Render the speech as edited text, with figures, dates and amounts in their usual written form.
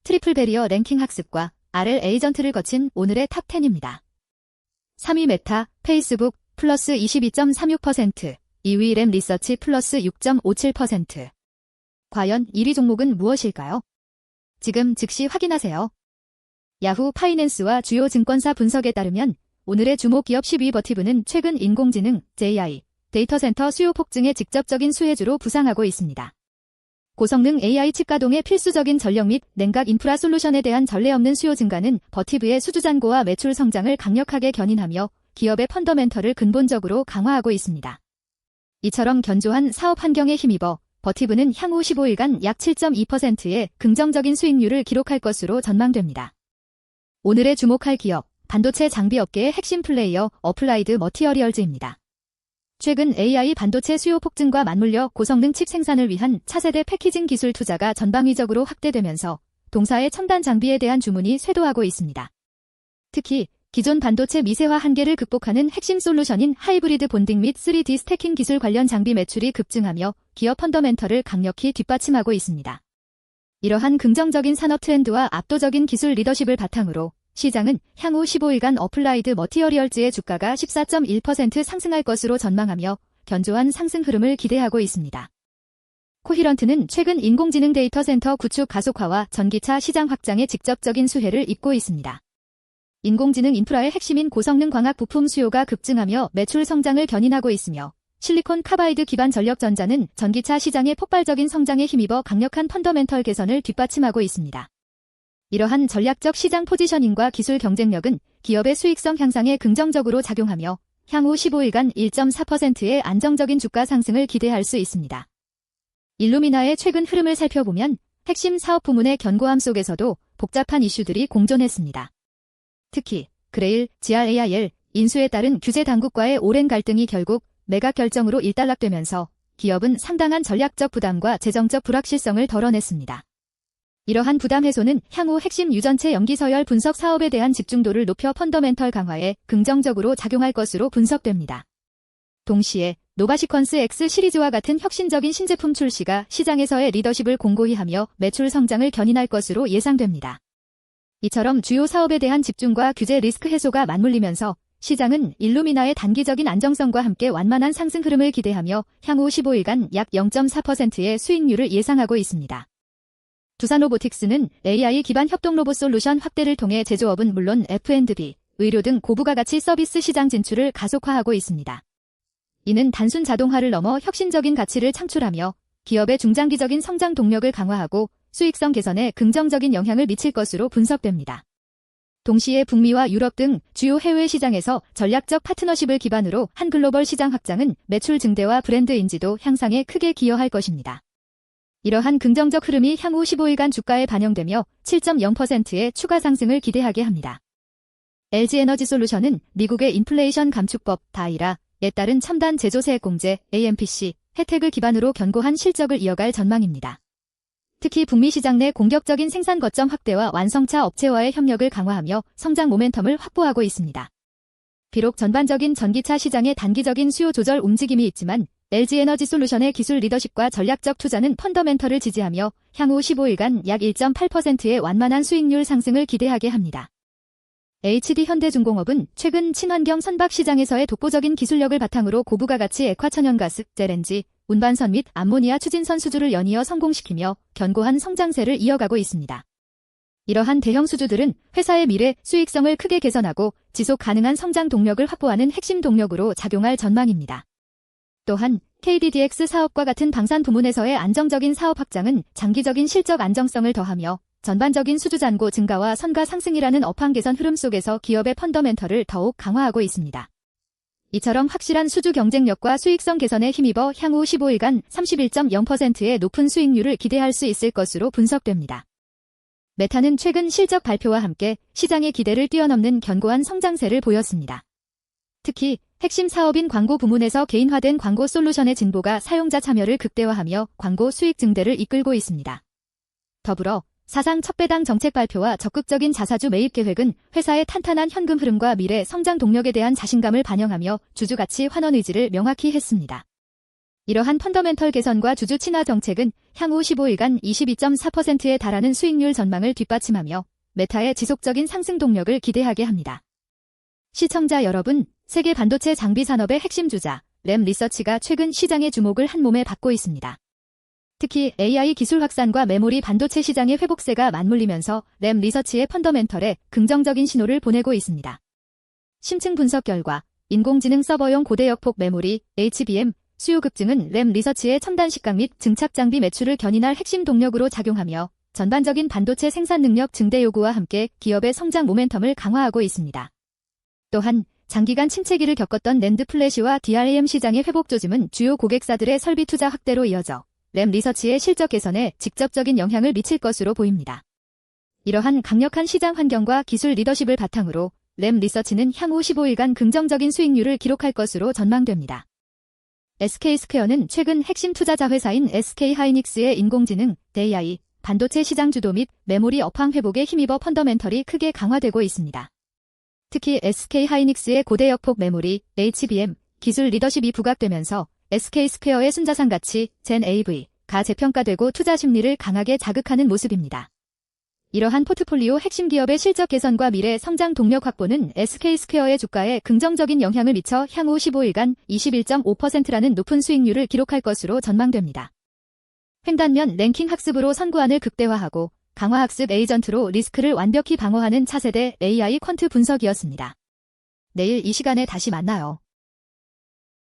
트리플 베리어 랭킹 학습과 RL 에이전트를 거친 오늘의 탑 10입니다. 3위 메타, 페이스북, 플러스 22.36%, 2위 램 리서치 플러스 6.57%. 과연 1위 종목은 무엇일까요? 지금 즉시 확인하세요. 야후 파이낸스와 주요 증권사 분석에 따르면 오늘의 주목 기업 10위 버티브는 최근 인공지능, AI, 데이터 센터 수요 폭증의 직접적인 수혜주로 부상하고 있습니다. 고성능 AI 칩 가동의 필수적인 전력 및 냉각 인프라 솔루션에 대한 전례 없는 수요 증가는 버티브의 수주 잔고와 매출 성장을 강력하게 견인하며 기업의 펀더멘털을 근본적으로 강화하고 있습니다. 이처럼 견조한 사업 환경에 힘입어 버티브는 향후 15일간 약 7.2%의 긍정적인 수익률을 기록할 것으로 전망됩니다. 오늘의 주목할 기업, 반도체 장비 업계의 핵심 플레이어 어플라이드 머티어리얼즈입니다. 최근 AI 반도체 수요 폭증과 맞물려 고성능 칩 생산을 위한 차세대 패키징 기술 투자가 전방위적으로 확대되면서 동사의 첨단 장비에 대한 주문이 쇄도하고 있습니다. 특히 기존 반도체 미세화 한계를 극복하는 핵심 솔루션인 하이브리드 본딩 및 3D 스태킹 기술 관련 장비 매출이 급증하며 기업 펀더멘털을 강력히 뒷받침하고 있습니다. 이러한 긍정적인 산업 트렌드와 압도적인 기술 리더십을 바탕으로 시장은 향후 15일간 어플라이드 머티어리얼즈의 주가가 14.1% 상승할 것으로 전망하며 견조한 상승 흐름을 기대하고 있습니다. 코히런트는 최근 인공지능 데이터 센터 구축 가속화와 전기차 시장 확장에 직접적인 수혜를 입고 있습니다. 인공지능 인프라의 핵심인 고성능 광학 부품 수요가 급증하며 매출 성장을 견인하고 있으며 실리콘 카바이드 기반 전력전자는 전기차 시장의 폭발적인 성장에 힘입어 강력한 펀더멘털 개선을 뒷받침하고 있습니다. 이러한 전략적 시장 포지셔닝과 기술 경쟁력은 기업의 수익성 향상에 긍정적으로 작용하며 향후 15일간 1.4%의 안정적인 주가 상승을 기대할 수 있습니다. 일루미나의 최근 흐름을 살펴보면 핵심 사업 부문의 견고함 속에서도 복잡한 이슈들이 공존했습니다. 특히 그레일, GRAIL, 인수에 따른 규제 당국과의 오랜 갈등이 결국 매각 결정으로 일단락되면서 기업은 상당한 전략적 부담과 재정적 불확실성을 덜어냈습니다. 이러한 부담 해소는 향후 핵심 유전체 염기 서열 분석 사업에 대한 집중도를 높여 펀더멘털 강화에 긍정적으로 작용할 것으로 분석됩니다. 동시에 노바시퀀스 X 시리즈와 같은 혁신적인 신제품 출시가 시장에서의 리더십을 공고히 하며 매출 성장을 견인할 것으로 예상됩니다. 이처럼 주요 사업에 대한 집중과 규제 리스크 해소가 맞물리면서 시장은 일루미나의 단기적인 안정성과 함께 완만한 상승 흐름을 기대하며 향후 15일간 약 0.4%의 수익률을 예상하고 있습니다. 두산로보틱스는 AI 기반 협동 로봇 솔루션 확대를 통해 제조업은 물론 F&B, 의료 등 고부가 가치 서비스 시장 진출을 가속화하고 있습니다. 이는 단순 자동화를 넘어 혁신적인 가치를 창출하며 기업의 중장기적인 성장 동력을 강화하고 수익성 개선에 긍정적인 영향을 미칠 것으로 분석됩니다. 동시에 북미와 유럽 등 주요 해외 시장에서 전략적 파트너십을 기반으로 한 글로벌 시장 확장은 매출 증대와 브랜드 인지도 향상에 크게 기여할 것입니다. 이러한 긍정적 흐름이 향후 15일간 주가에 반영되며 7.0%의 추가 상승을 기대하게 합니다. LG에너지솔루션은 미국의 인플레이션 감축법 다이라에 따른 첨단 제조세액공제 AMPC 혜택을 기반으로 견고한 실적을 이어갈 전망입니다. 특히 북미 시장 내 공격적인 생산 거점 확대와 완성차 업체와의 협력을 강화하며 성장 모멘텀을 확보하고 있습니다. 비록 전반적인 전기차 시장의 단기적인 수요 조절 움직임이 있지만 LG에너지솔루션의 기술 리더십과 전략적 투자는 펀더멘털을 지지하며 향후 15일간 약 1.8%의 완만한 수익률 상승을 기대하게 합니다. HD현대중공업은 최근 친환경 선박 시장에서의 독보적인 기술력을 바탕으로 고부가 가치 액화천연가스, LNG, 운반선 및 암모니아 추진선 수주를 연이어 성공시키며 견고한 성장세를 이어가고 있습니다. 이러한 대형 수주들은 회사의 미래 수익성을 크게 개선하고 지속 가능한 성장 동력을 확보하는 핵심 동력으로 작용할 전망입니다. 또한 KDDX 사업과 같은 방산 부문에서의 안정적인 사업 확장은 장기적인 실적 안정성을 더하며 전반적인 수주 잔고 증가와 선가 상승이라는 업황 개선 흐름 속에서 기업의 펀더멘털을 더욱 강화하고 있습니다. 이처럼 확실한 수주 경쟁력과 수익성 개선에 힘입어 향후 15일간 31.0%의 높은 수익률을 기대할 수 있을 것으로 분석됩니다. 메타는 최근 실적 발표와 함께 시장의 기대를 뛰어넘는 견고한 성장세를 보였습니다. 특히 핵심 사업인 광고 부문에서 개인화된 광고 솔루션의 진보가 사용자 참여를 극대화하며 광고 수익 증대를 이끌고 있습니다. 더불어 사상 첫 배당 정책 발표와 적극적인 자사주 매입 계획은 회사의 탄탄한 현금 흐름과 미래 성장 동력에 대한 자신감을 반영하며 주주 가치 환원 의지를 명확히 했습니다. 이러한 펀더멘털 개선과 주주 친화 정책은 향후 15일간 22.4%에 달하는 수익률 전망을 뒷받침하며 메타의 지속적인 상승 동력을 기대하게 합니다. 시청자 여러분, 세계 반도체 장비 산업의 핵심 주자 램 리서치가 최근 시장의 주목을 한몸에 받고 있습니다. 특히 AI 기술 확산과 메모리 반도체 시장의 회복세가 맞물리면서 램 리서치의 펀더멘털에 긍정적인 신호를 보내고 있습니다. 심층 분석 결과 인공지능 서버용 고대역폭 메모리 HBM 수요 급증은 램 리서치의 첨단 식각 및 증착 장비 매출을 견인할 핵심 동력으로 작용하며 전반적인 반도체 생산 능력 증대 요구와 함께 기업의 성장 모멘텀을 강화하고 있습니다. 또한 장기간 침체기를 겪었던 낸드 플래시와 DRAM 시장의 회복 조짐은 주요 고객사들의 설비 투자 확대로 이어져 램 리서치의 실적 개선에 직접적인 영향을 미칠 것으로 보입니다. 이러한 강력한 시장 환경과 기술 리더십을 바탕으로 램 리서치는 향후 15일간 긍정적인 수익률을 기록할 것으로 전망됩니다. SK스퀘어는 최근 핵심 투자자 회사인 SK하이닉스의 인공지능, AI, 반도체 시장 주도 및 메모리 업황 회복에 힘입어 펀더멘털이 크게 강화되고 있습니다. 특히 SK하이닉스의 고대역폭 메모리, HBM, 기술 리더십이 부각되면서 SK스퀘어의 순자산 가치, 젠 AV가 재평가되고 투자 심리를 강하게 자극하는 모습입니다. 이러한 포트폴리오 핵심 기업의 실적 개선과 미래 성장 동력 확보는 SK스퀘어의 주가에 긍정적인 영향을 미쳐 향후 15일간 21.5%라는 높은 수익률을 기록할 것으로 전망됩니다. 횡단면 랭킹 학습으로 선구안을 극대화하고 강화학습 에이전트로 리스크를 완벽히 방어하는 차세대 AI 퀀트 분석이었습니다. 내일 이 시간에 다시 만나요.